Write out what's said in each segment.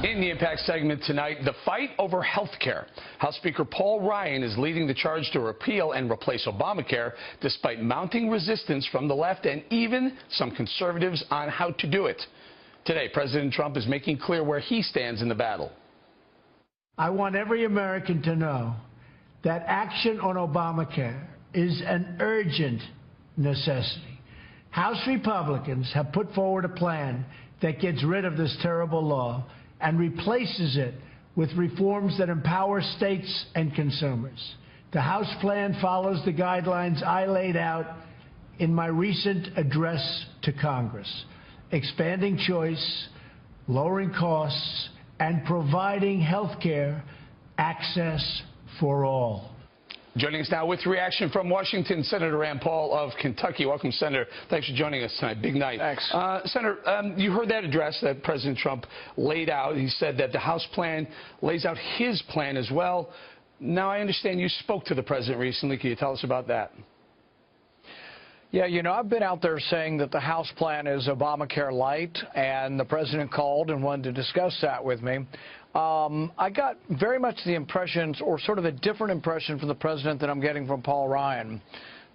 In the Impact segment tonight, the fight over health care. House Speaker Paul Ryan is leading the charge to repeal and replace Obamacare, despite mounting resistance from the left and even some conservatives on how to do it. Today, President Trump is making clear where he stands in the battle. I want every American to know that action on Obamacare is an urgent necessity. House Republicans have put forward a plan that gets rid of this terrible law and replaces it with reforms that empower states and consumers. The House plan follows the guidelines I laid out in my recent address to Congress, expanding choice, lowering costs, and providing health care access for all. Joining us now with reaction from Washington, Senator Rand Paul of Kentucky. Welcome, Senator. Thanks for joining us tonight. Big night. Thanks. Senator, you heard that address that President Trump laid out. He said that the House plan lays out his plan as well. Now, I understand you spoke to the president recently. Can you tell us about that? Yeah, you know, I've been out there saying that the House plan is Obamacare Lite, and the president called and wanted to discuss that with me. I got very much the impressions, or sort of a different impression from the president than I'm getting from Paul Ryan.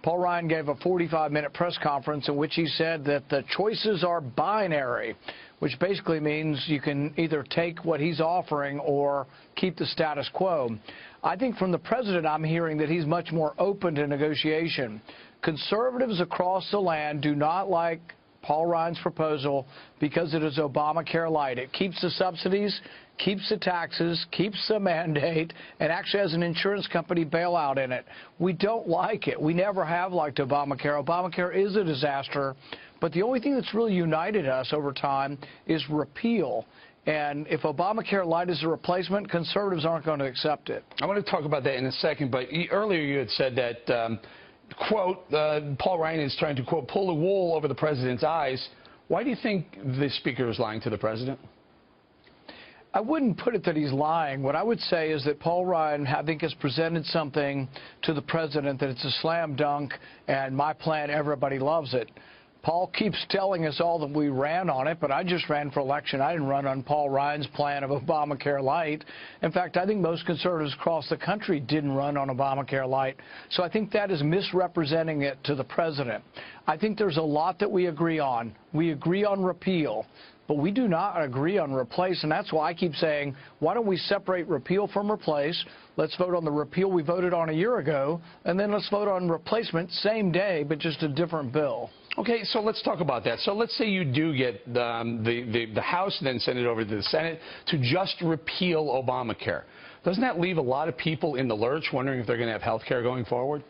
Paul Ryan gave a 45-minute press conference in which he said that the choices are binary, which basically means you can either take what he's offering or keep the status quo. I think from the president, I'm hearing that he's much more open to negotiation. Conservatives across the land do not like Paul Ryan's proposal because it is Obamacare Lite. It keeps the subsidies, keeps the taxes, keeps the mandate, and actually has an insurance company bailout in it. We don't like it. We never have liked Obamacare. Obamacare is a disaster, but the only thing that's really united us over time is repeal. And if Obamacare Lite is a replacement, conservatives aren't going to accept it. I want to talk about that in a second, but earlier you had said that, quote, Paul Ryan is trying to, quote, pull the wool over the president's eyes. Why do you think the speaker is lying to the president? I wouldn't put it that he's lying. What I would say is that Paul Ryan, I think, has presented something to the president that it's a slam dunk, and my plan, everybody loves it. Paul keeps telling us all that we ran on it, but I just ran for election. I didn't run on Paul Ryan's plan of Obamacare Lite. In fact, I think most conservatives across the country didn't run on Obamacare Lite. So I think that is misrepresenting it to the president. I think there's a lot that we agree on. We agree on repeal, but we do not agree on replace, and that's why I keep saying, why don't we separate repeal from replace? Let's vote on the repeal we voted on a year ago, and then let's vote on replacement same day, but just a different bill. Okay, so let's talk about that. So let's say you do get the House and then send it over to the Senate to just repeal Obamacare. Doesn't that leave a lot of people in the lurch wondering if they're going to have health care going forward?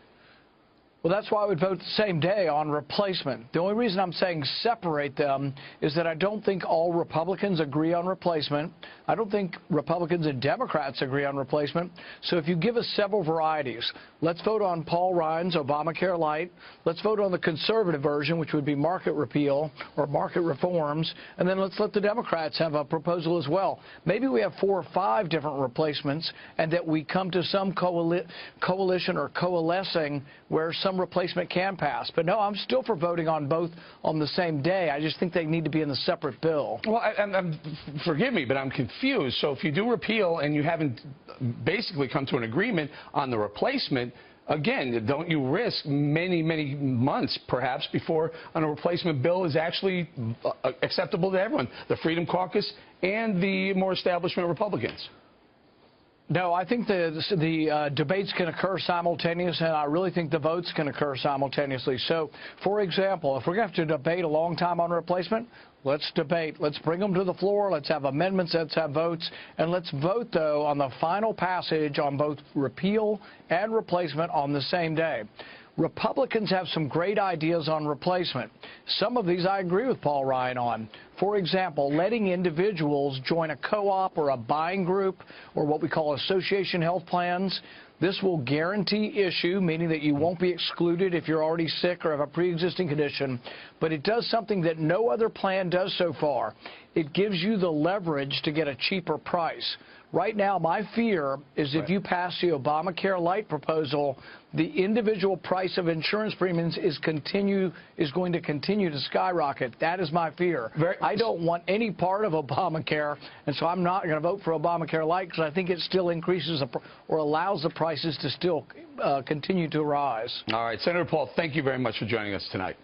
Well, that's why I would vote the same day on replacement. The only reason I'm saying separate them is that I don't think all Republicans agree on replacement. I don't think Republicans and Democrats agree on replacement. So if you give us several varieties, let's vote on Paul Ryan's Obamacare Lite. Let's vote on the conservative version, which would be market repeal or market reforms. And then let's let the Democrats have a proposal as well. Maybe we have 4 or 5 different replacements, and that we come to some coalition or coalescing where some replacement can pass. But no, I'm still for voting on both on the same day. I just think they need to be in the separate bill. Well, forgive me, but I'm confused. So if you do repeal and you haven't basically come to an agreement on the replacement, again, don't you risk many, many months, perhaps, before a replacement bill is actually acceptable to everyone, the Freedom Caucus and the more establishment Republicans? No, I think the debates can occur simultaneously, and I really think the votes can occur simultaneously. So, for example, if we're going to have to debate a long time on replacement, let's debate. Let's bring them to the floor. Let's have amendments. Let's have votes. And let's vote, though, on the final passage on both repeal and replacement on the same day. Republicans have some great ideas on replacement. Some of these I agree with Paul Ryan on. For example, letting individuals join a co-op or a buying group or what we call association health plans. This will guarantee issue, meaning that you won't be excluded if you're already sick or have a pre-existing condition. But it does something that no other plan does so far. It gives you the leverage to get a cheaper price. Right now, my fear is if you pass the Obamacare Lite proposal, the individual price of insurance premiums is going to continue to skyrocket. That is my fear. I don't want any part of Obamacare, and so I'm not going to vote for Obamacare Lite because I think it still increases or allows the prices to still continue to rise. All right, Senator Paul, thank you very much for joining us tonight.